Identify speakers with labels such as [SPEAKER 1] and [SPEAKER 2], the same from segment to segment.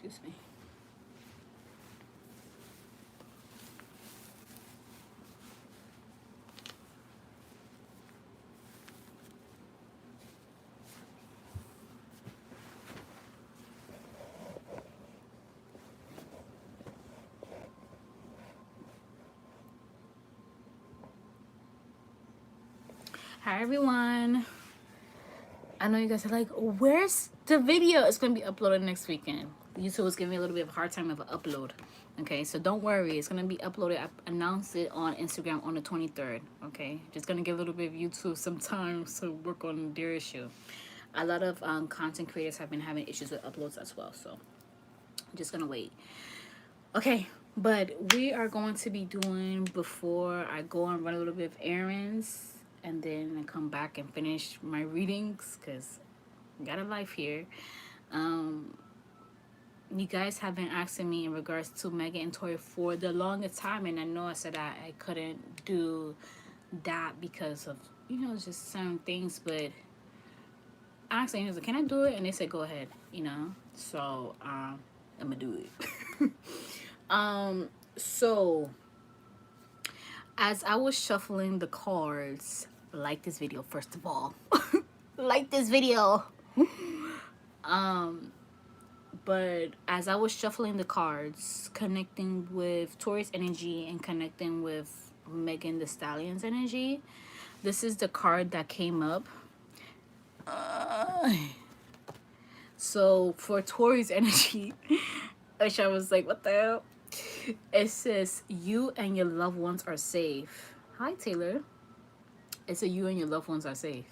[SPEAKER 1] Excuse me. Hi everyone. I know you guys are like, where's the video? It's gonna be uploaded next weekend. YouTube is giving me a little bit of a hard time of an upload. Okay, so don't worry, it's gonna be uploaded. I announced it on Instagram on the 23rd. Okay, just gonna give a little bit of YouTube some time to work on their issue. A lot of content creators have been having issues with uploads as well, so I'm just gonna wait. Okay, but we are going to be doing, before I go and run a little bit of errands and then I come back and finish my readings, because I got a life here. You guys have been asking me in regards to Megan and Tori for the longest time, and I know I said I couldn't do that because of, just certain things, but I asked them, can I do it? And they said, go ahead, so I'm gonna do it. So as I was shuffling the cards, like this video first of all. Like this video. But as I was shuffling the cards, connecting with Tori's energy and connecting with Megan Thee Stallion's energy, this is the card that came up. So for Tori's energy, which I was like, what the hell? It says, you and your loved ones are safe. Hi, Taylor. It said, you and your loved ones are safe.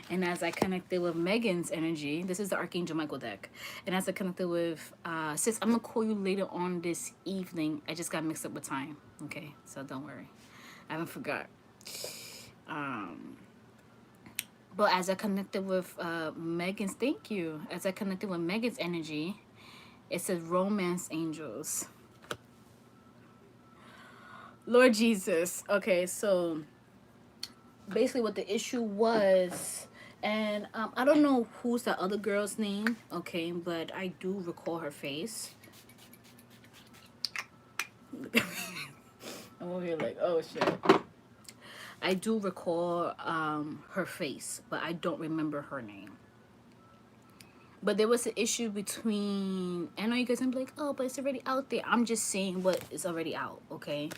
[SPEAKER 1] And as I connected with Megan's energy, this is the Archangel Michael deck. And as I connected with, sis, I'm going to call you later on this evening. I just got mixed up with time. Okay, so don't worry. I haven't forgot. But as I connected with Megan's, thank you. As I connected with Megan's energy, it says romance angels. Lord Jesus. Okay, so basically what the issue was, and I don't know who's the other girl's name, okay, but I do recall her face. I'm over here like, oh shit. I do recall her face, but I don't remember her name. But there was an issue between, I know you guys can be like, oh, but it's already out there. I'm just saying what is already out, okay?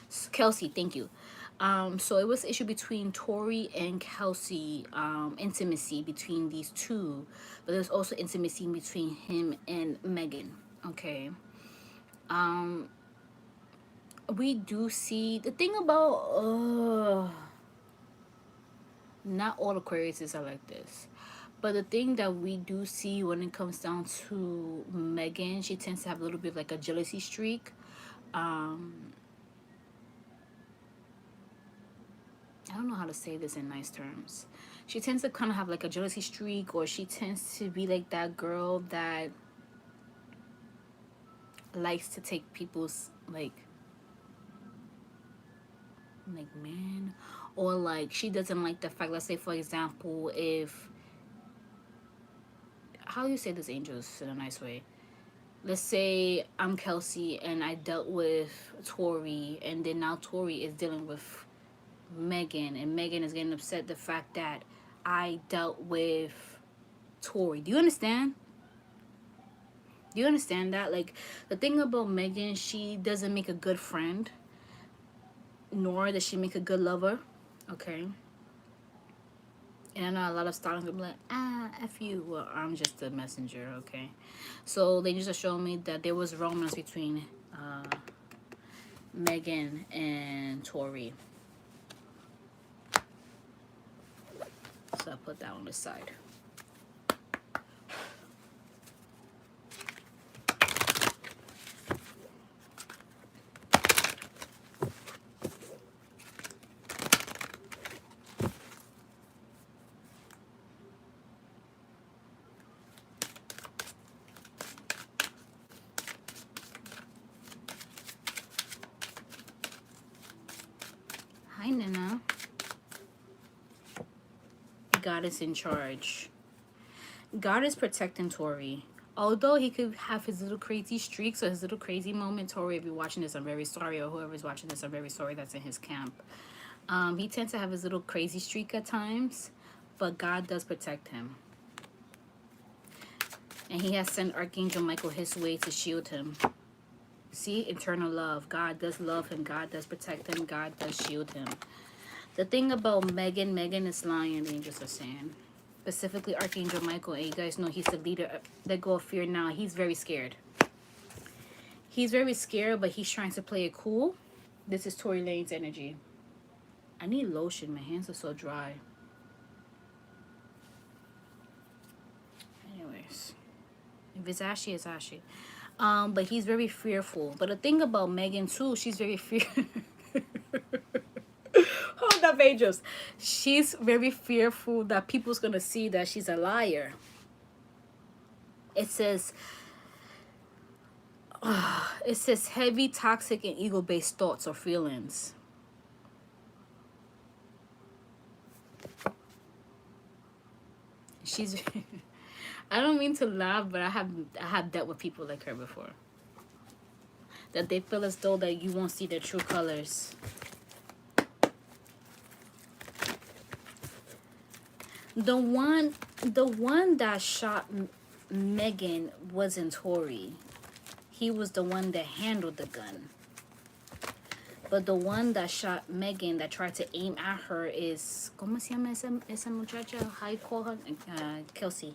[SPEAKER 1] So, Kelsey, thank you. So it was an issue between Tori and Kelsey, intimacy between these two. But there's also intimacy between him and Megan, okay? We do see, the thing about, not all Aquariuses are like this. But the thing that we do see when it comes down to Megan, she tends to have a little bit of like a jealousy streak. I don't know how to say this in nice terms. She tends to kind of have like a jealousy streak, or she tends to be like that girl that likes to take people's like man, or like she doesn't like the fact, let's say for example, if, how do you say this, angels, in a nice way? Let's say I'm Kelsey and I dealt with Tori, and then now Tori is dealing with Megan, and Megan is getting upset the fact that I dealt with Tori. Do you understand? Do you understand that? Like, the thing about Megan, she doesn't make a good friend, nor does she make a good lover, okay? And I know a lot of stars will be like, F you. Well, I'm just a messenger, okay? So they just showed me that there was romance between Megan and Tori. So I put that on the side. Hi, Nana. God is in charge. God is protecting Tori. although he could have his little crazy streaks or his little crazy moment, Tori, if you're watching this, I'm very sorry, or whoever's watching this, I'm very sorry that's in his camp. He tends to have his little crazy streak at times, but God does protect him. And he has sent Archangel Michael his way to shield him. See, eternal love. God does love him. God does protect him. God does shield him. The thing about Megan is lying, the angels are saying. Specifically Archangel Michael, and you guys know he's the leader. Let go of fear now. He's very scared. He's very scared, but he's trying to play it cool. This is Tory Lane's energy. I need lotion. My hands are so dry. Anyways. If it's ashy, it's ashy. But he's very fearful. But the thing about Megan too, she's very fearful. Hold up, angels. She's very fearful that people's gonna see that she's a liar. It says heavy, toxic, and ego-based thoughts or feelings. She's I don't mean to laugh, but I have dealt with people like her before. That they feel as though that you won't see their true colors. The one that shot Megan wasn't Tory. He was the one that handled the gun. But the one that shot Megan, that tried to aim at her, is ¿cómo se llama esa muchacha? How you call her? Kelsey.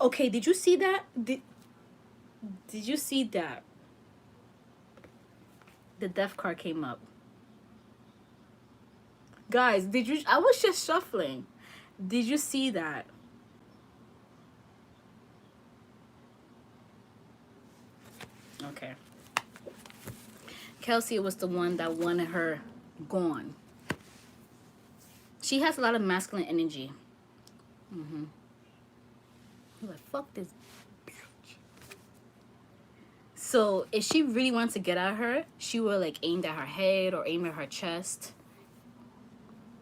[SPEAKER 1] Okay, did you see that? Did you see that? The death card came up. Guys, did you? I was just shuffling. Did you see that? Okay. Kelsey was the one that wanted her gone. She has a lot of masculine energy. Like, fuck this bitch. So if she really wanted to get at her, she would like aim at her head or aim at her chest.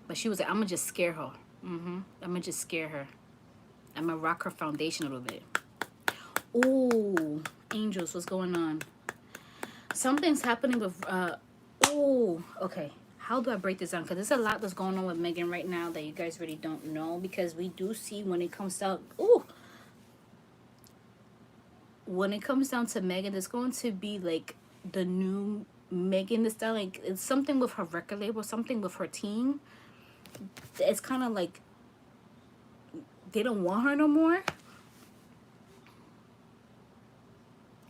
[SPEAKER 1] But she was like, I'm gonna just scare her. I'm gonna just scare her. I'm gonna rock her foundation a little bit. Ooh, angels, what's going on? Something's happening with okay. How do I break this down? Because there's a lot that's going on with Megan right now that you guys really don't know. Because we do see when it comes down, when it comes down to Megan, there's going to be like the new Megan this style. Like it's something with her record label, something with her team. It's kind of like they don't want her no more.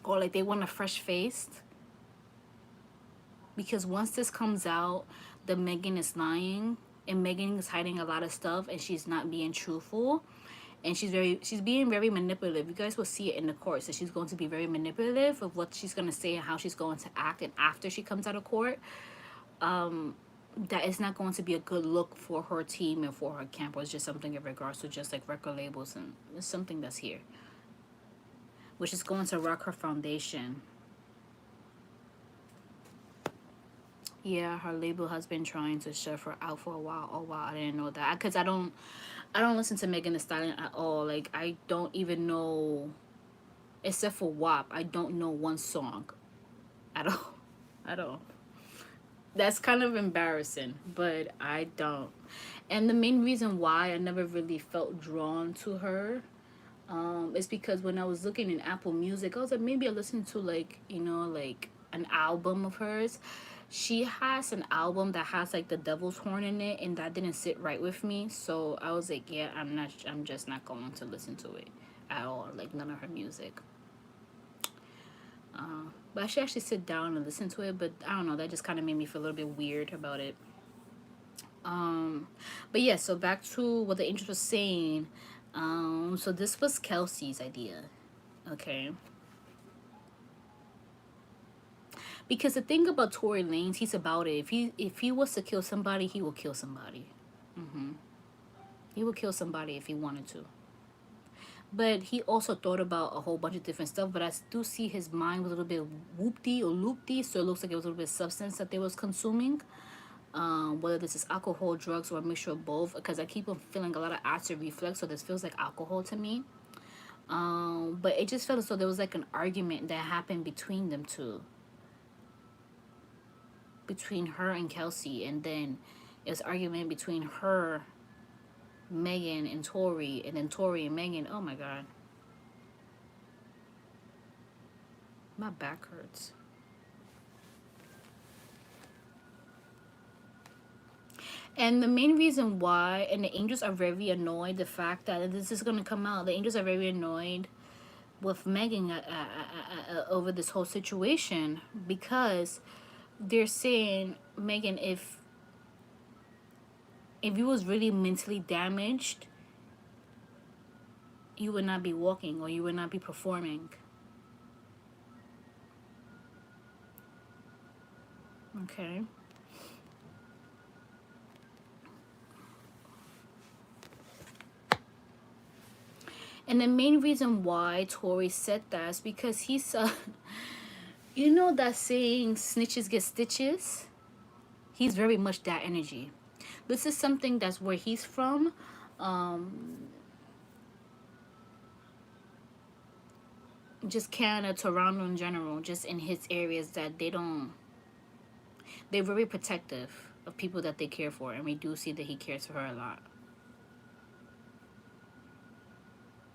[SPEAKER 1] Or like they want a fresh face. Because once this comes out, the Megan is lying and Megan is hiding a lot of stuff and she's not being truthful, and she's being very manipulative. You guys will see it in the court. So she's going to be very manipulative of what she's going to say and how she's going to act. And after she comes out of court, that is not going to be a good look for her team and for her camp. Or it's just something in regards to just like record labels, and it's something that's here, which is going to rock her foundation. Yeah, her label has been trying to shove her out for a while. Oh wow, I didn't know that. Because I don't listen to Megan Thee Stallion at all. Like I don't even know, except for WAP, I don't know one song at all. At all. That's kind of embarrassing, but I don't. And the main reason why I never really felt drawn to her is because when I was looking in Apple Music, I was like, maybe I listened to like, you know, like an album of hers. She has an album that has like the devil's horn in it, and that didn't sit right with me. So I was like, yeah, I'm just not going to listen to it at all. Like none of her music. But I should actually sit down and listen to it. But I don't know, that just kind of made me feel a little bit weird about it. But yeah, so back to what the angel was saying. So this was Kelsey's idea. Okay. Because the thing about Tory Lanez, he's about it. If he was to kill somebody, he will kill somebody. He would kill somebody if he wanted to. But he also thought about a whole bunch of different stuff. But I do see his mind was a little bit whoopty or loopty. So it looks like it was a little bit of substance that they was consuming. Whether this is alcohol, drugs, or a mixture of both. Because I keep on feeling a lot of acid reflux. So this feels like alcohol to me. But it just felt as though there was like an argument that happened between them two, between her and Kelsey, and then it was argument between her, Megan, and Tori, and then Tori and Megan. Oh my god, my back hurts. And the main reason why, and the angels are very annoyed, the fact that this is going to come out, the angels are very annoyed with Megan over this whole situation, because they're saying, Megan, if you was really mentally damaged, you would not be walking, or you would not be performing. Okay. And the main reason why Tory said that is because he's you know that saying, snitches get stitches? He's very much that energy. This is something that's where he's from. Just Canada, Toronto in general, just in his areas, that they're very protective of people that they care for, and we do see that he cares for her a lot.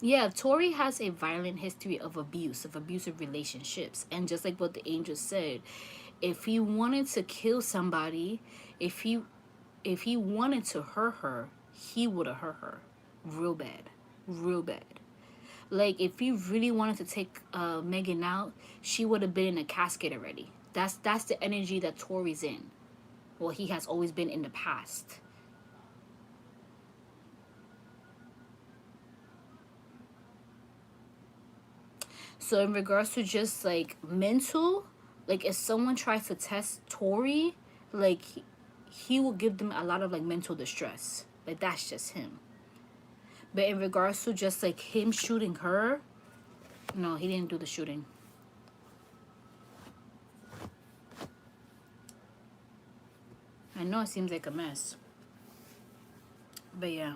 [SPEAKER 1] Yeah, Tori has a violent history of abuse, of abusive relationships. And just like what the angel said, if he wanted to kill somebody, if he wanted to hurt her, he would have hurt her real bad. Real bad. Like, if he really wanted to take Megan out, she would have been in a casket already. That's the energy that Tori's in. Well, he has always been in the past. So in regards to just like mental, like if someone tries to test Tori, like he will give them a lot of like mental distress. Like that's just him. But in regards to just like him shooting her, no, he didn't do the shooting. I know it seems like a mess. But yeah.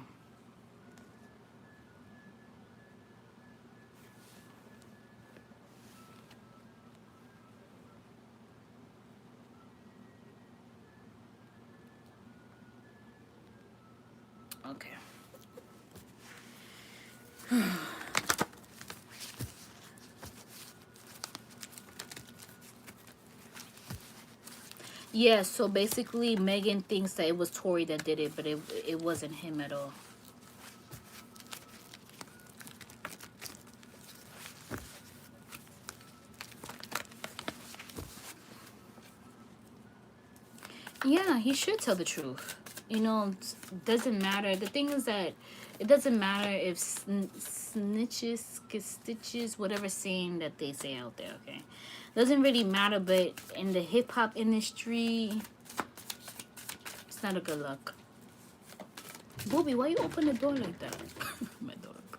[SPEAKER 1] Okay. Yeah, so basically Megan thinks that it was Tori that did it, but it wasn't him at all. Yeah, he should tell the truth. You know, it doesn't matter. The thing is that it doesn't matter if snitches get stitches, whatever saying that they say out there, okay? Doesn't really matter, but in the hip-hop industry, it's not a good look. Booby, why you open the door like that? My dog.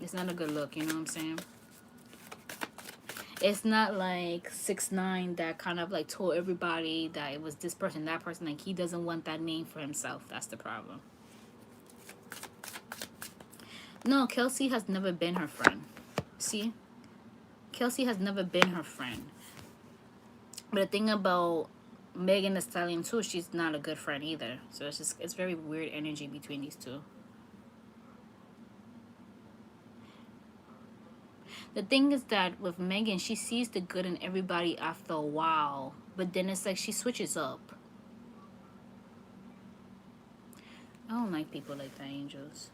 [SPEAKER 1] It's not a good look, you know what I'm saying? It's not like 6ix9ine that kind of like told everybody that it was this person, that person. Like, he doesn't want that name for himself. That's the problem. No, Kelsey has never been her friend. See? Kelsey has never been her friend. But the thing about Megan Thee Stallion too, she's not a good friend either. So it's very weird energy between these two. The thing is that with Megan, she sees the good in everybody after a while. But then it's like she switches up. I don't like people like that, angels.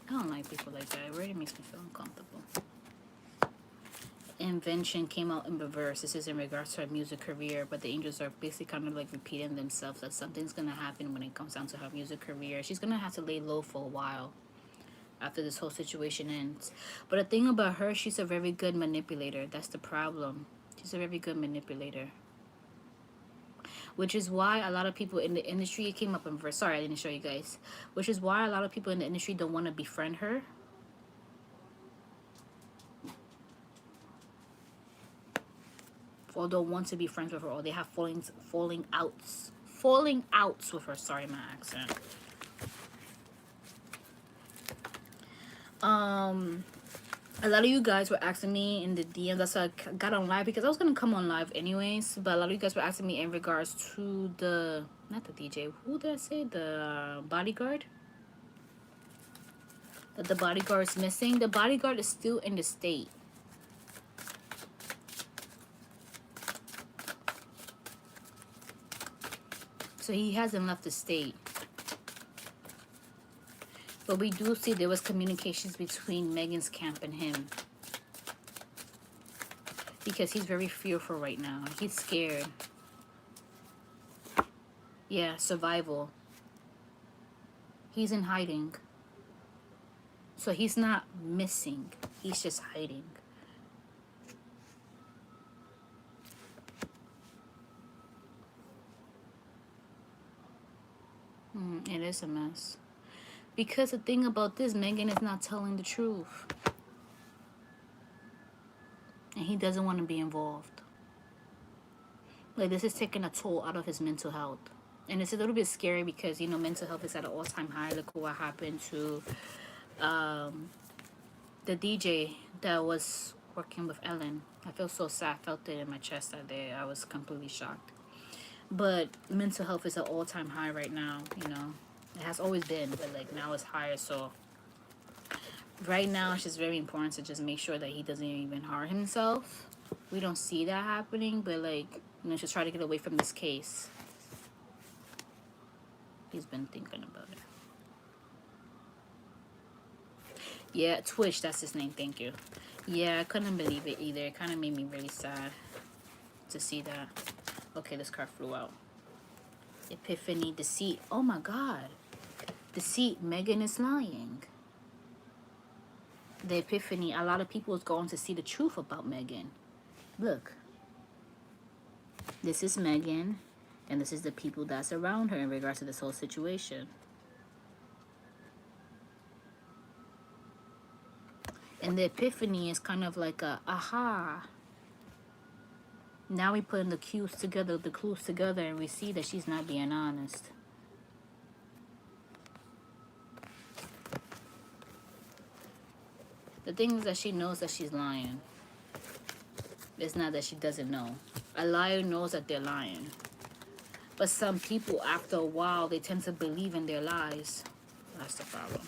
[SPEAKER 1] I don't like people like that. It really makes me feel uncomfortable. Invention came out in reverse. This is in regards to her music career, but the angels are basically kind of like repeating themselves, that something's going to happen when it comes down to her music career. She's going to have to lay low for a while after this whole situation ends. But the thing about her, she's a very good manipulator. That's the problem. She's a very good manipulator. Which is why a lot of people in the industry, it came up in verse. Sorry, I didn't show you guys. Which is why a lot of people in the industry don't want to befriend her. Or don't want to be friends with her, or they have falling outs falling outs with her. Sorry, my accent. A lot of you guys were asking me in the DM. That's why I got on live, because I was gonna come on live anyways. But a lot of you guys were asking me in regards to the, not the DJ. Who did I say? The bodyguard. That the bodyguard is missing. The bodyguard is still in the state. So he hasn't left the state. But we do see there was communications between Megan's camp and him. Because he's very fearful right now. He's scared. Yeah, survival. He's in hiding. So he's not missing. He's just hiding. It is a mess. Because the thing about this, Megan is not telling the truth. And he doesn't want to be involved. Like, this is taking a toll out of his mental health. And it's a little bit scary because, you know, mental health is at an all-time high. Look what happened to the DJ that was working with Ellen. I feel so sad. I felt it in my chest that day. I was completely shocked. But mental health is at all-time high right now, you know. It has always been, but like now it's higher. So right now it's just very important to just make sure that he doesn't even harm himself. We don't see that happening, but like, you know, just try to get away from this case. He's been thinking about it. Yeah, Twitch, that's his name. Thank you. Yeah, I couldn't believe it either. It kind of made me really sad to see that. Okay, this card flew out. Epiphany, deceit. Oh my God. Deceit. Megan is lying. The epiphany. A lot of people is going to see the truth about Megan. Look. This is Megan. And this is the people that's around her in regards to this whole situation. And the epiphany is kind of like a aha. Now we putting the clues together, and we see that she's not being honest. The thing is that she knows that she's lying. It's not that she doesn't know. A liar knows that they're lying. But some people, after a while, they tend to believe in their lies. That's the problem.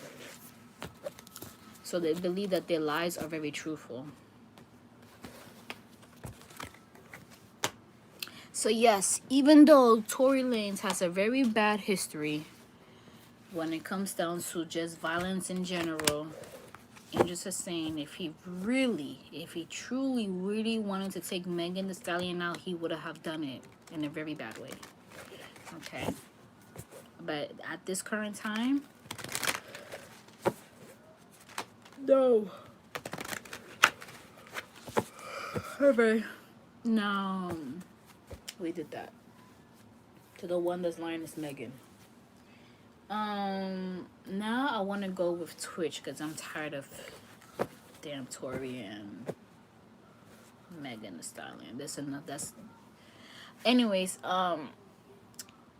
[SPEAKER 1] So they believe that their lies are very truthful. So yes, even though Tory Lanez has a very bad history when it comes down to just violence in general, Angels are saying if he truly, really wanted to take Megan Thee Stallion out, he would have done it in a very bad way. Okay? But at this current time, no. Okay. No. We did that. To the one that's lying is Megan. Now I want to go with Twitch because I'm tired of damn Tori and Megan Thee Stallion. This enough. That's. Anyways,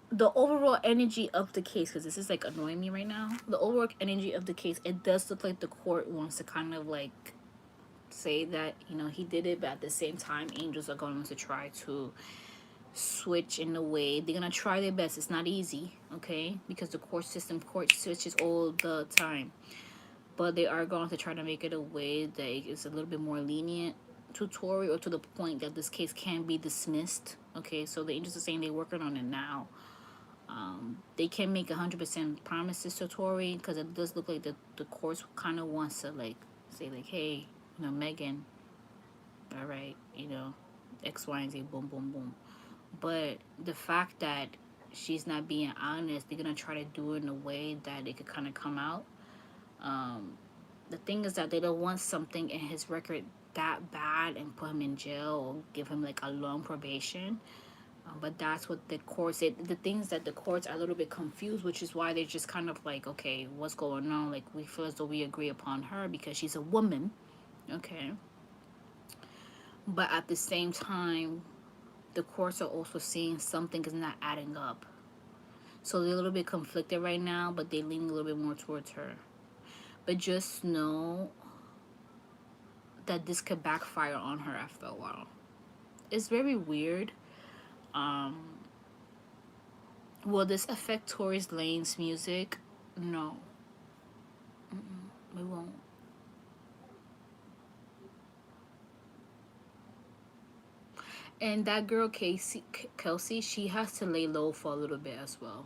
[SPEAKER 1] the overall energy of the case, because this is like annoying me right now. The overall energy of the case, it does look like the court wants to kind of like say that, you know, he did it, but at the same time, angels are going to try to switch in a way. They're gonna try their best. It's not easy, okay, because the court switches all the time, but they are going to try to make it a way that is a little bit more lenient to Tory, or to the point that this case can be dismissed. Okay, so the angels are saying they're working on it now. They can't make 100% promises to Tory because it does look like the courts kind of wants to like say like, hey, you know, Megan, all right, you know, X, Y, and Z, boom, boom, boom. But the fact that she's not being honest, they're going to try to do it in a way that it could kind of come out. The thing is that they don't want something in his record that bad and put him in jail or give him like a long probation. But that's what the courts say. The things that the courts are a little bit confused, which is why they're just kind of like, okay, what's going on? Like, we feel as though we agree upon her because she's a woman. Okay. But at the same time, the courts are also seeing something is not adding up. So they're a little bit conflicted right now, but they lean a little bit more towards her. But just know that this could backfire on her after a while. It's very weird. Um, will this affect Tory Lanez's music? No. We won't. And that girl Kelsey, she has to lay low for a little bit as well.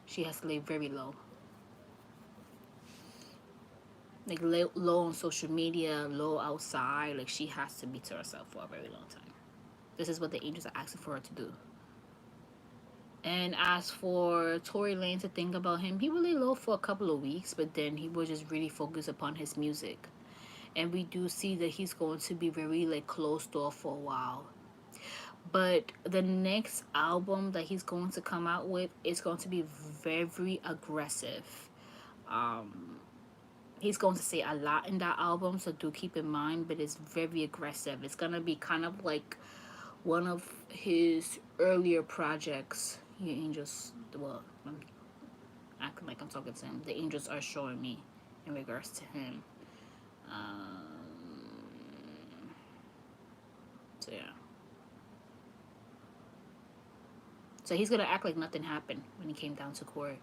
[SPEAKER 1] She has to lay very low. Like low on social media, low outside. Like she has to be to herself for a very long time. This is what the angels are asking for her to do. And as for Tory Lanez to think about him, he will lay low for a couple of weeks, but then he will just really focus upon his music. And we do see that he's going to be very like closed off for a while. But the next album that he's going to come out with is going to be very aggressive. He's going to say a lot in that album, so do keep in mind, but it's very aggressive. It's going to be kind of like one of his earlier projects. The angels, well, I'm acting like I'm talking to him. The angels are showing me in regards to him. So, yeah. So he's going to act like nothing happened when he came down to court.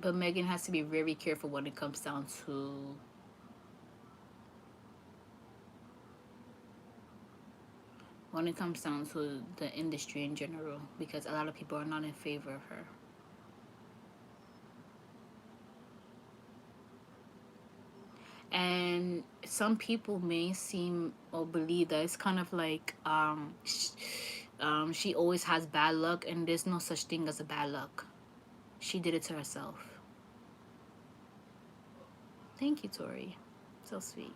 [SPEAKER 1] But Megan has to be very careful when it comes down to the industry in general, because a lot of people are not in favor of her. And some people may seem or believe that it's kind of like she always has bad luck, and there's no such thing as a bad luck. She did it to herself. Thank you, Tori. So sweet.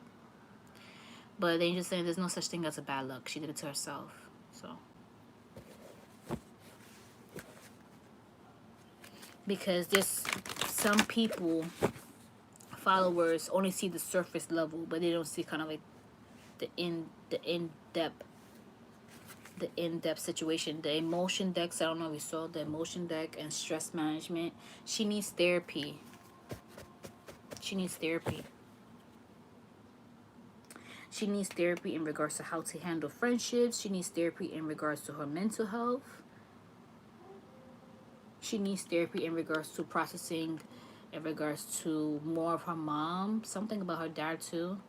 [SPEAKER 1] But they just saying there's no such thing as a bad luck. She did it to herself. So because there's some people, followers, only see the surface level, but they don't see kind of like the in-depth situation. The emotion decks, I don't know if you saw the emotion deck and stress management. She needs therapy. She needs therapy in regards to how to handle friendships. She needs therapy in regards to her mental health. She needs therapy in regards to processing, in regards to more of her mom, something about her dad too.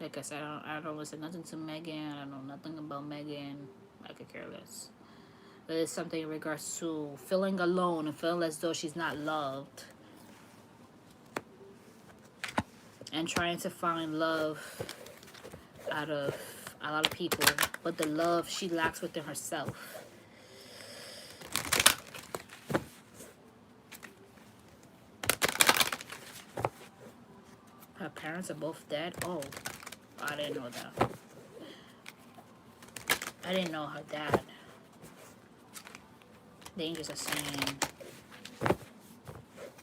[SPEAKER 1] Like I said, I don't listen nothing to Megan. I know nothing about Megan. I could care less. But it's something in regards to feeling alone and feeling as though she's not loved. And trying to find love out of a lot of people. But the love she lacks within herself. Her parents are both dead? Oh, I didn't know that. I didn't know her dad. The angels are saying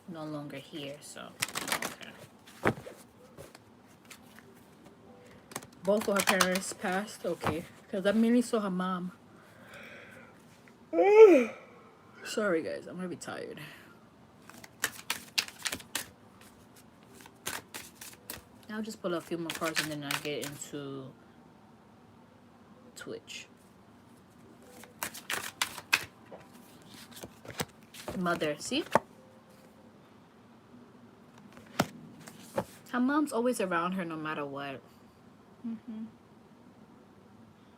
[SPEAKER 1] no longer here, so okay. Both of her parents passed, okay. Because I mainly saw her mom. Sorry guys, I'm gonna be tired. I'll just pull a few more cards and then I get into Twitch. Mother, see? Her mom's always around her no matter what.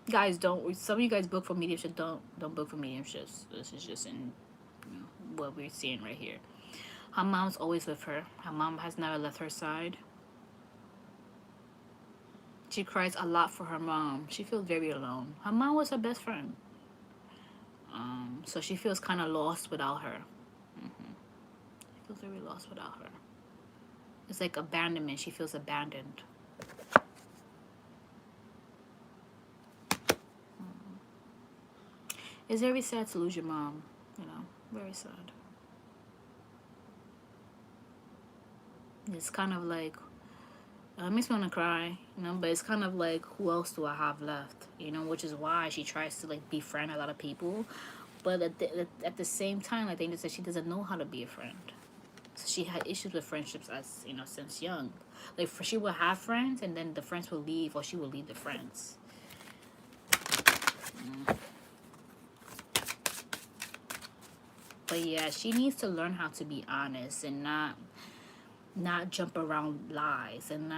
[SPEAKER 1] Guys, don't. Some of you guys book for mediumship. Don't book for mediumships. This is just in what we're seeing right here. Her mom's always with her. Her mom has never left her side. She cries a lot for her mom. She feels very alone. Her mom was her best friend. So she feels kind of lost without her. She feels very lost without her. It's like abandonment. She feels abandoned. It's very sad to lose your mom. You know, very sad. It's kind of like It makes me want to cry, you know, but it's kind of like, who else do I have left? You know, which is why she tries to like befriend a lot of people. But at the same time, like they just said, she doesn't know how to be a friend. So she had issues with friendships as, you know, since young. Like she will have friends and then the friends will leave, or she will leave the friends. But yeah, she needs to learn how to be honest and not jump around lies, and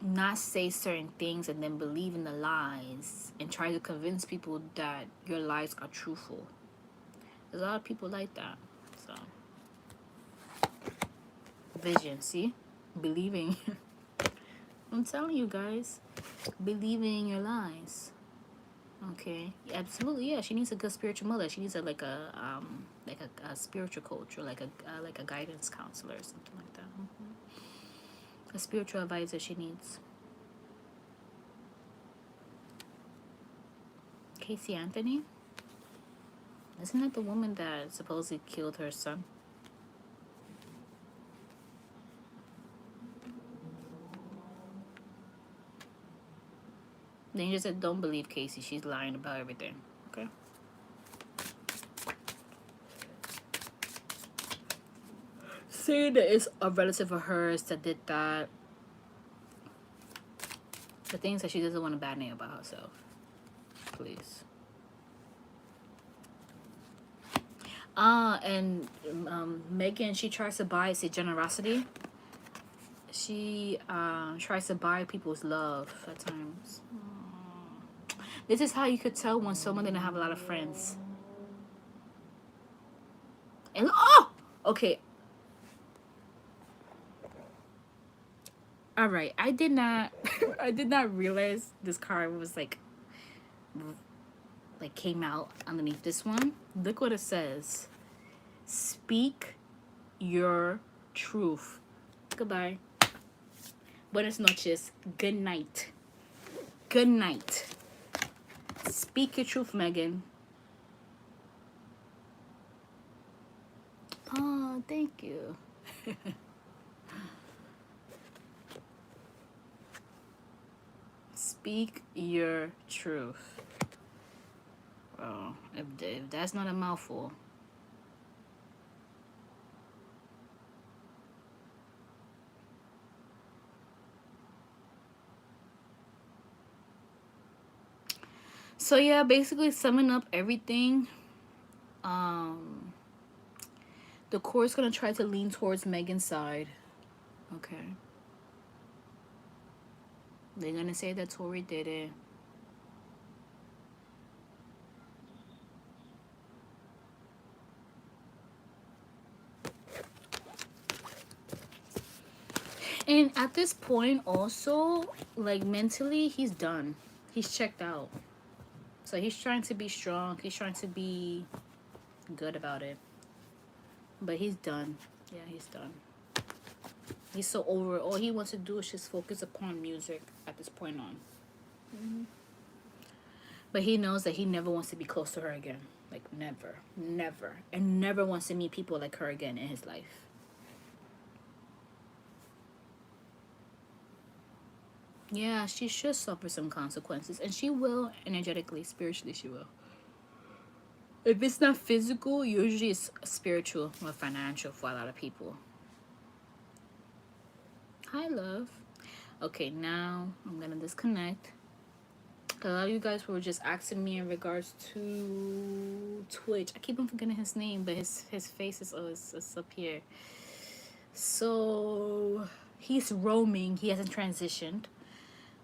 [SPEAKER 1] not say certain things and then believe in the lies and try to convince people that your lies are truthful. There's a lot of people like that. So vision, see? Believing. I'm telling you guys, believing in your lies. Okay, absolutely, yeah. She needs a good spiritual mother. She needs a a spiritual coach, or like a guidance counselor or something like that. A spiritual advisor she needs. Casey Anthony, isn't that the woman that supposedly killed her son? Then you just said, don't believe Casey. She's lying about everything. Okay. Saying that it's a relative of hers that did that. The things that she doesn't want a bad name about herself. Please. And Megan, she tries to buy, say, generosity. She tries to buy people's love at times. This is how you could tell when someone didn't have a lot of friends. And okay. All right, I did not I did not realize this card was like came out underneath this one. Look what it says. Speak your truth. Goodbye. Buenas noches. Good night. Good night. Speak your truth, Megan. Oh, thank you. Speak your truth. Oh, if that's not a mouthful. So yeah, basically summing up everything, the court's gonna try to lean towards Megan's side. Okay. They're gonna say that Tori did it. And at this point also, like mentally, he's done. He's checked out. So he's trying to be strong. He's trying to be good about it. But he's done. Yeah, he's done. He's so over it. All he wants to do is just focus upon music at this point on. But he knows that he never wants to be close to her again. Like, never. Never. And never wants to meet people like her again in his life. Yeah, she should suffer some consequences. And she will, energetically, spiritually, she will. If it's not physical, usually it's spiritual or financial for a lot of people. Hi, love. Okay, now I'm going to disconnect. A lot of you guys were just asking me in regards to Twitch. I keep on forgetting his name, but his face is always up here. So he's roaming. He hasn't transitioned.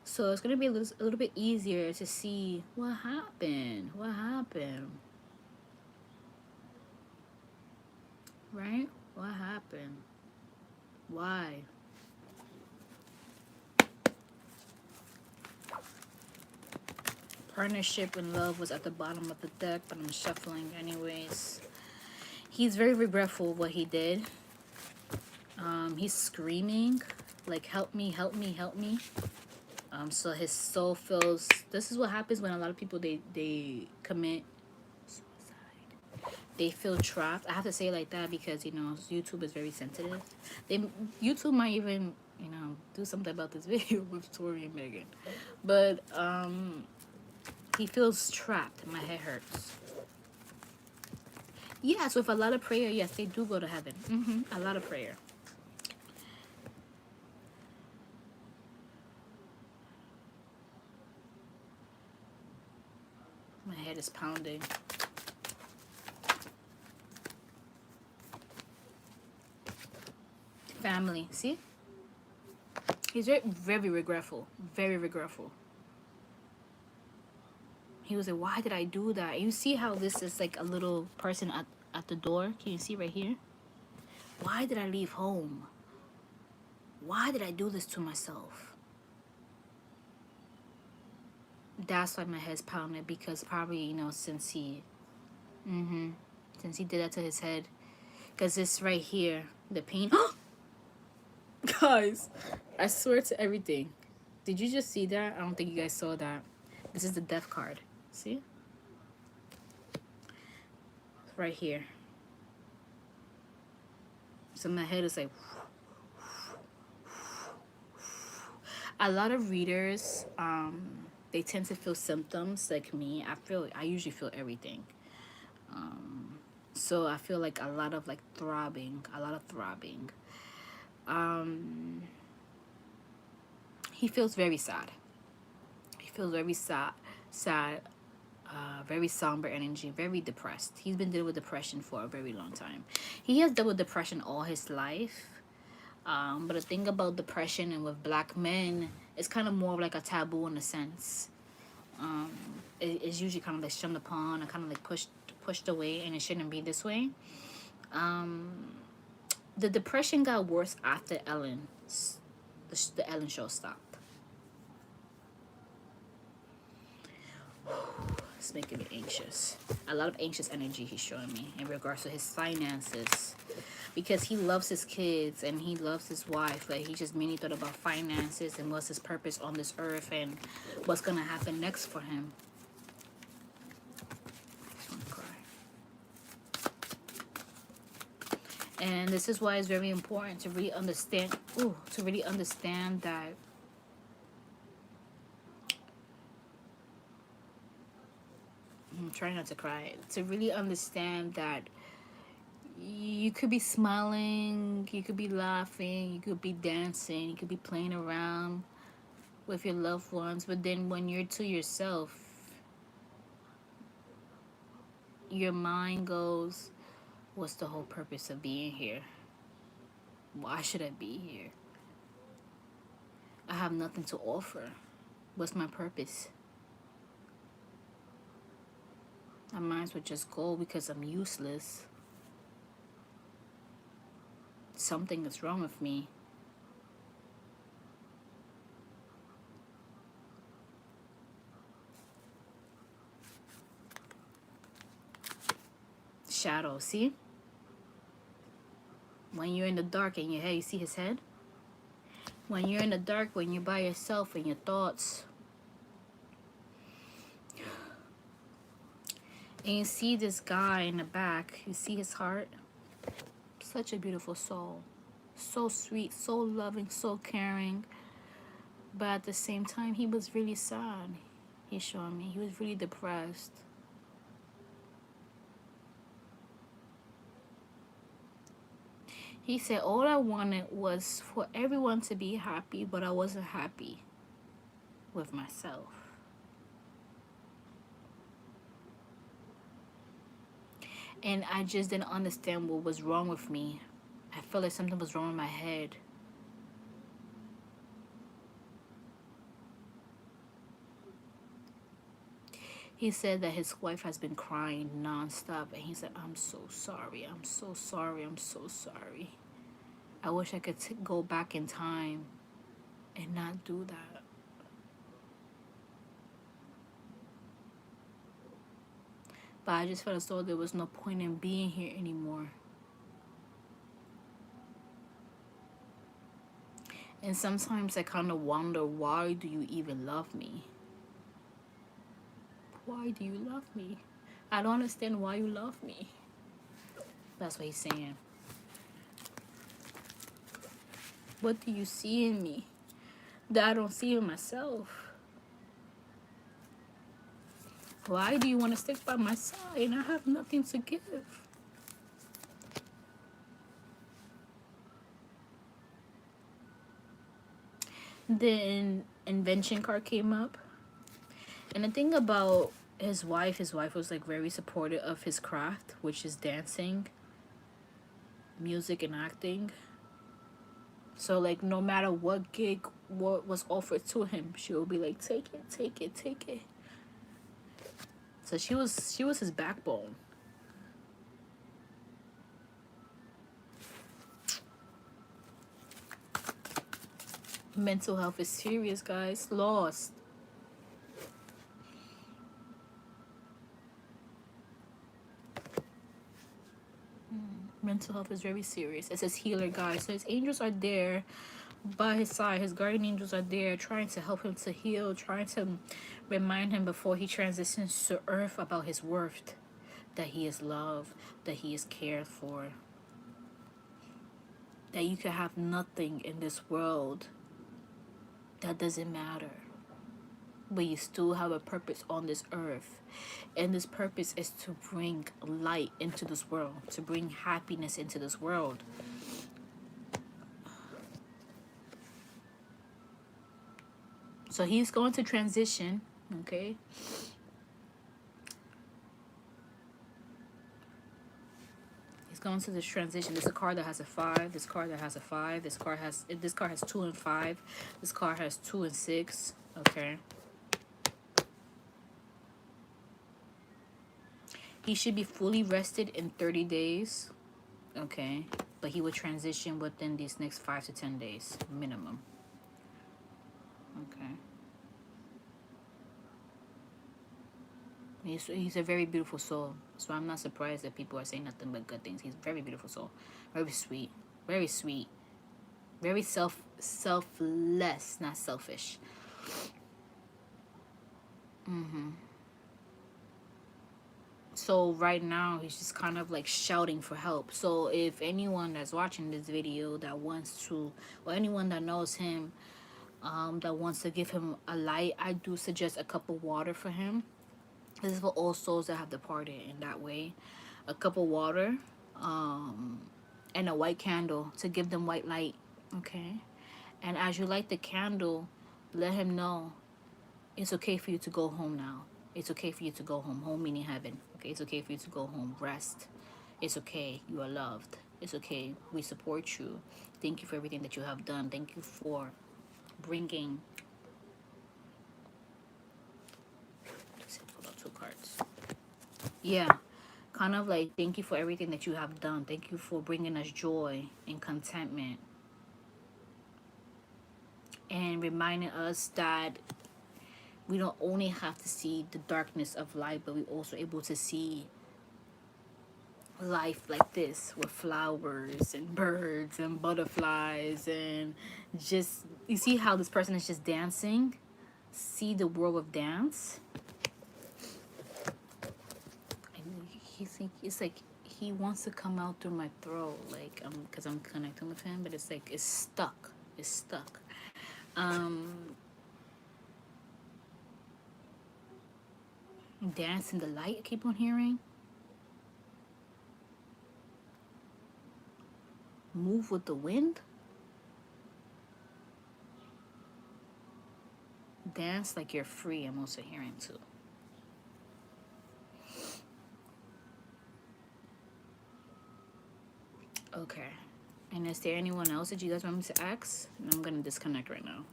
[SPEAKER 1] So it's gonna be a little bit easier to see what happened. What happened? Right? What happened? Why? Partnership and love was at the bottom of the deck, but I'm shuffling anyways. He's very regretful of what he did. He's screaming, like, help me, help me, help me. So his soul feels, this is what happens when a lot of people, they commit suicide. they feel trapped. I have to say it like that because you know YouTube is very sensitive. They YouTube might even do something about this video with Tori and Megan, but he feels trapped. My head hurts. Yes, with a lot of prayer, yes, they do go to heaven. A lot of prayer. My head is pounding. Family, see? He's very, very regretful. Very regretful. He was like, why did I do that? You see how this is like a little person at the door? Can you see right here? Why did I leave home? Why did I do this to myself? That's why my head's pounding, because probably, since he did that to his head. Because it's right here, the pain. Guys, I swear to everything. Did you just see that? I don't think you guys saw that. This is the death card. See? Right here. So my head is like... A lot of readers, they tend to feel symptoms like me. I usually feel everything. So I feel like a lot of throbbing. He feels very sad. He feels very sad, very somber energy, very depressed. He's been dealing with depression for a very long time. He has dealt with depression all his life. But the thing about depression and with black men, it's kind of more of like a taboo in a sense. It's usually kind of like shunned upon and kind of like pushed away, and it shouldn't be this way. The depression got worse after the Ellen show stopped. It's making me anxious. A lot of anxious energy he's showing me in regards to his finances, because he loves his kids and he loves his wife, but he just mainly thought about finances and what's his purpose on this earth and what's gonna happen next for him. I just want to cry. And this is why it's very important to really understand that I'm trying not to cry. To really understand that you could be smiling, you could be laughing, you could be dancing, you could be playing around with your loved ones, but then when you're to yourself, your mind goes, what's the whole purpose of being here? Why should I be here? I have nothing to offer. What's my purpose? I might as well just go because I'm useless. Something is wrong with me. Shadow, see? When you're in the dark in your head, you see his head? When you're in the dark, when you're by yourself in your thoughts, and you see this guy in the back, you see his heart. Such a beautiful soul. So sweet, so loving, so caring. But at the same time, he was really sad. He's showing me. He was really depressed. He said, all I wanted was for everyone to be happy, but I wasn't happy with myself. And I just didn't understand what was wrong with me. I felt like something was wrong with my head. He said that his wife has been crying nonstop, and he said, I'm so sorry, I'm so sorry, I'm so sorry. I wish I could go back in time and not do that. But I just felt as though there was no point in being here anymore. And sometimes I kind of wonder, why do you even love me? Why do you love me? I don't understand why you love me. That's what he's saying. What do you see in me that I don't see in myself? Why do you want to stick by my side and I have nothing to give? Then invention card came up. And the thing about his wife was like very supportive of his craft, which is dancing, music, and acting. So like no matter what gig what was offered to him, she would be like, take it, take it, take it. So she was his backbone. Mental health is serious, guys. Lost. Mental health is very serious. It says healer, guys. So his angels are there by his side. His guardian angels are there trying to help him to heal, trying to remind him before he transitions to earth about his worth, that he is loved, that he is cared for, that you can have nothing in this world that doesn't matter, but you still have a purpose on this earth. And this purpose is to bring light into this world, to bring happiness into this world. So he's going to transition, okay? He's going to this transition. There's a card that has a 5. This card that has a 5. This card has 2 and 5. This card has 2 and 6. Okay. He should be fully rested in 30 days. Okay. But he would transition within these next 5 to 10 days minimum. Okay. He's a very beautiful soul. So I'm not surprised that people are saying nothing but good things. He's a very beautiful soul. Very sweet. Very sweet. Very selfless, not selfish. So right now he's just kind of like shouting for help. So if anyone that's watching this video that wants to, or anyone that knows him, that wants to give him a light, I do suggest a cup of water for him. This is for all souls that have departed in that way. A cup of water, and a white candle to give them white light. Okay. And as you light the candle, let him know it's okay for you to go home now. It's okay for you to go home. Home meaning heaven. Okay, it's okay for you to go home. Rest. It's okay. You are loved. It's okay. We support you. Thank you for everything that you have done. Thank you for bringing. Let's pull out 2 cards. Yeah, kind of like thank you for everything that you have done. Thank you for bringing us joy and contentment, and reminding us that we don't only have to see the darkness of life, but we're also able to see life like this with flowers and birds and butterflies, and just, you see how this person is just dancing? See the world of dance? And it's like he wants to come out through my throat, like, because I'm connecting with him, but it's like it's stuck. It's stuck. Dance in the light, I keep on hearing. Move with the wind. Dance like you're free, I'm also hearing too. Okay. And is there anyone else that you guys want me to ask? And I'm gonna disconnect right now.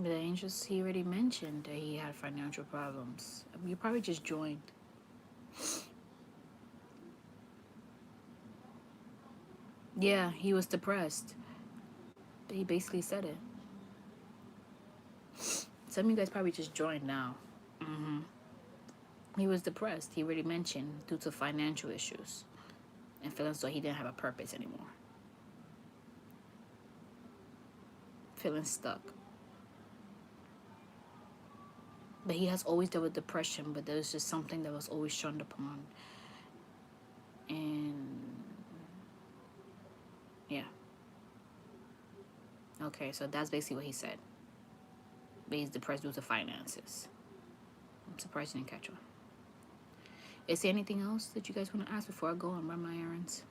[SPEAKER 1] But the angels, he already mentioned that he had financial problems. You probably just joined. Yeah, he was depressed. He basically said it. Some of you guys probably just joined now. He was depressed. He already mentioned due to financial issues and feeling so he didn't have a purpose anymore. Feeling stuck. But he has always dealt with depression, but there was just something that was always shunned upon. And yeah. Okay, so that's basically what he said. But he's depressed due to finances. I'm surprised you didn't catch on. Is there anything else that you guys want to ask before I go and run my errands?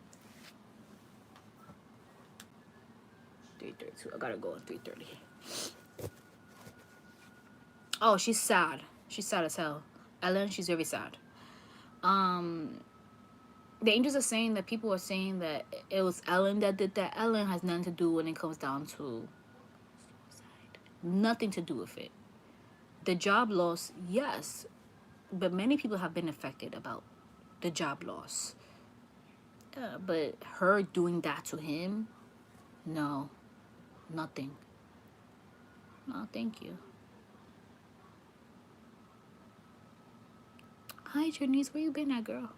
[SPEAKER 1] 3:32. I gotta go at 3:30. Oh, she's sad. She's sad as hell. Ellen, she's very sad. The angels are saying that people are saying that it was Ellen that did that. Ellen has nothing to do when it comes down to suicide. Nothing to do with it. The job loss, yes, but many people have been affected about the job loss. But her doing that to him, no, nothing. No, thank you. Hi, Janice, where you been at, girl?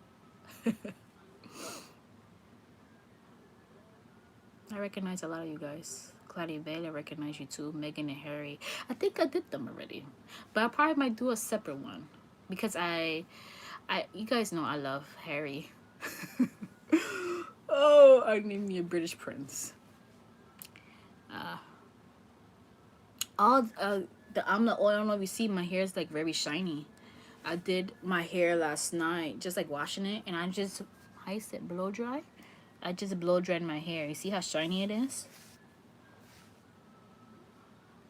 [SPEAKER 1] I recognize a lot of you guys. Claudia Bale, I recognize you too. Megan and Harry. I think I did them already. But I probably might do a separate one. Because you guys know I love Harry. Oh, I need me a British prince. I'm the oil. I don't know if you see, my hair is like very shiny. I did my hair last night, just like washing it, and I just, how you say, blow dry? I just blow dried my hair. You see how shiny it is?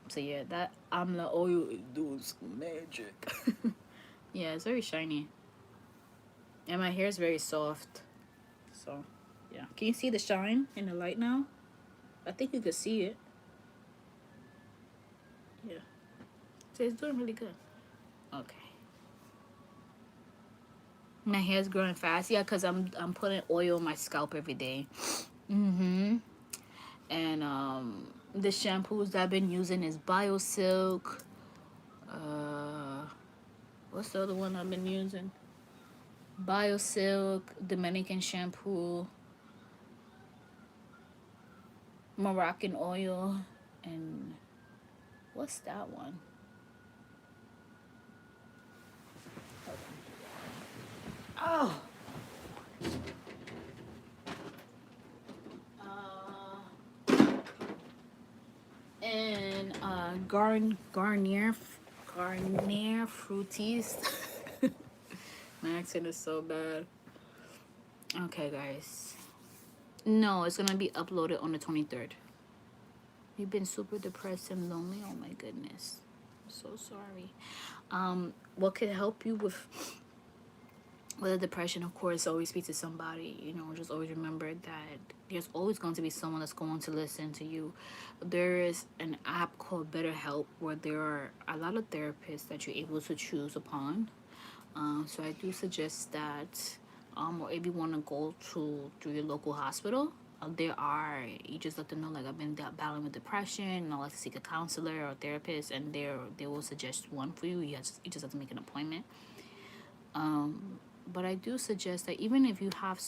[SPEAKER 1] So yeah, that amla oil is doing some magic. Yeah, it's very shiny. And my hair is very soft. So, yeah. Can you see the shine in the light now? I think you could see it. Yeah. So it's doing really good. Okay. My hair's growing fast. Yeah, because I'm putting oil on my scalp every day. And the shampoos that I've been using is BioSilk. What's the other one I've been using? BioSilk, Dominican shampoo, Moroccan oil, and what's that one? Oh. And Garnier Fruities. My accent is so bad. Okay, guys. No, it's gonna be uploaded on the 23rd. You've been super depressed and lonely. Oh my goodness. I'm so sorry. What could help you with a depression? Of course, always speak to somebody. You know, just always remember that there's always going to be someone that's going to listen to you. There is an app called BetterHelp where there are a lot of therapists that you're able to choose upon. So I do suggest that, or if you want to go to your local hospital, you just let them know, like, I've been battling with depression and I'd like to seek a counselor or a therapist, and they will suggest one for you. You just have to make an appointment. But I do suggest that even if you have,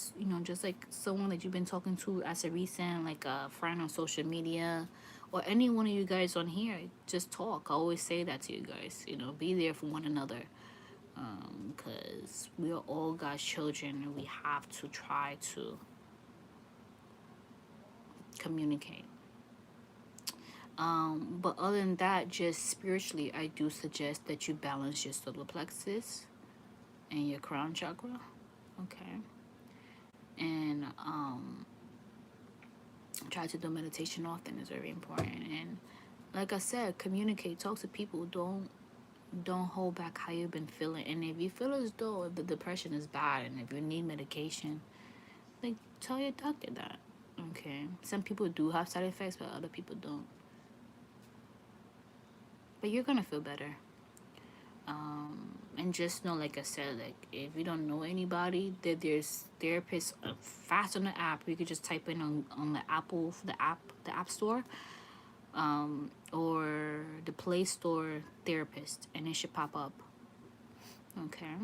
[SPEAKER 1] just like someone that you've been talking to as a recent, like a friend on social media, or any one of you guys on here, just talk. I always say that to you guys, be there for one another. Because we are all God's children and we have to try to communicate. But other than that, just spiritually, I do suggest that you balance your solar plexus and your crown chakra. Okay. And try to do meditation often is very important. And like I said, communicate, talk to people. Don't hold back how you've been feeling. And if you feel as though the depression is bad and if you need medication, like, tell your doctor that. Okay. Some people do have side effects, but other people don't. But you're gonna feel better. And just know, like I said, like if you don't know anybody, that there's therapists fast on the app. You could just type in on the Apple, the app store, or the Play Store therapist, and it should pop up. Okay.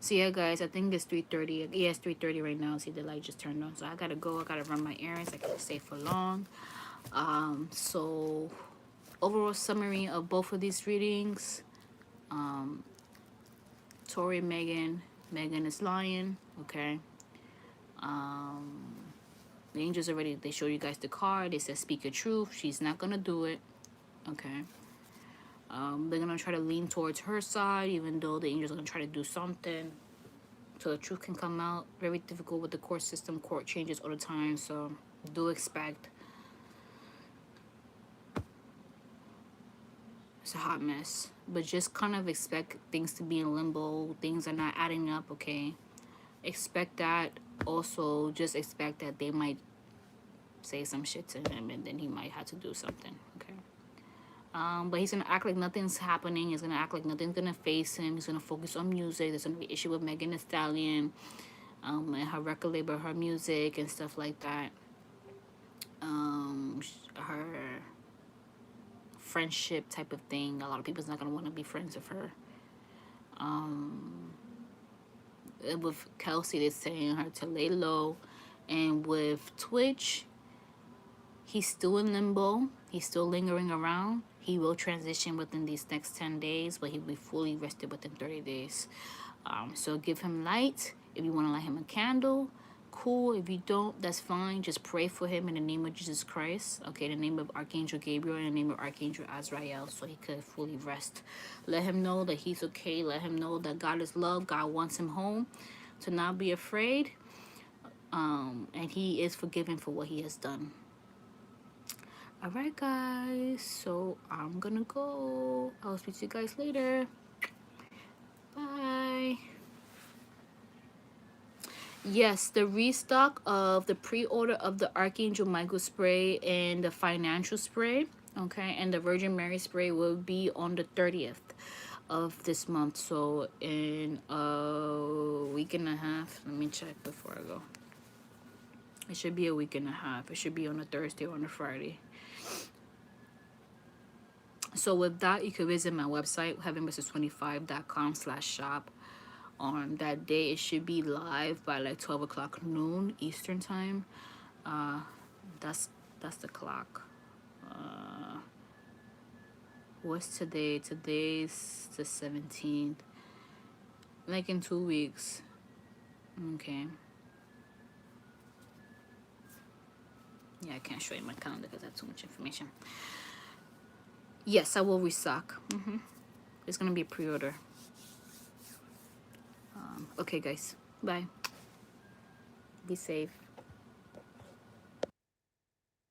[SPEAKER 1] So yeah, guys, I think it's 3:30. Yeah, it's 3:30 right now. See, the light just turned on, so I gotta go. I gotta run my errands. I can't stay for long. So overall summary of both of these readings. Tori, Megan. Megan is lying. Okay. The angels already, they show you guys the card. They said speak your truth. She's not gonna do it. Okay. They're gonna try to lean towards her side, even though the angels are gonna try to do something so the truth can come out. Very difficult with the court system. Court changes all the time, so do expect. It's a hot mess, but just kind of expect things to be in limbo. Things are not adding up. Okay, expect that. Also, just expect that they might say some shit to him, and then he might have to do something. Okay. But he's gonna act like nothing's happening. He's gonna act like nothing's gonna face him. He's gonna focus on music. There's gonna be an issue with Megan Thee Stallion, and her record label, her music and stuff like that. Her friendship type of thing. A lot of people's not gonna want to be friends with her. With Kelsey, they're saying her to lay low, and with Twitch, he's still in limbo. He's still lingering around. He will transition within these next 10 days, but he'll be fully rested within 30 days. So give him light. If you want to light him a candle, cool. If you don't, that's fine. Just pray for him in the name of Jesus Christ. Okay, in the name of Archangel Gabriel, in the name of Archangel Azrael, so he could fully rest. Let him know that he's okay. Let him know that God is love. God wants him home. To not be afraid. And he is forgiven for what he has done. Alright, guys. So I'm gonna go. I'll speak to you guys later. Bye. Yes, the restock of the pre-order of the Archangel Michael spray and the financial spray, okay, and the Virgin Mary spray will be on the 30th of this month. So in a week and a half. Let me check before I go. It should be a week and a half. It should be on a Thursday or on a Friday. So with that, you can visit my website, heavenversus25.com/shop. On that day, it should be live by like 12 o'clock noon Eastern time. That's the clock. What's today? Today's the 17th. Like in 2 weeks. Okay. Yeah, I can't show you my calendar because that's too much information. Yes, I will restock. It's gonna be a pre-order. Okay, guys. Bye. Be safe.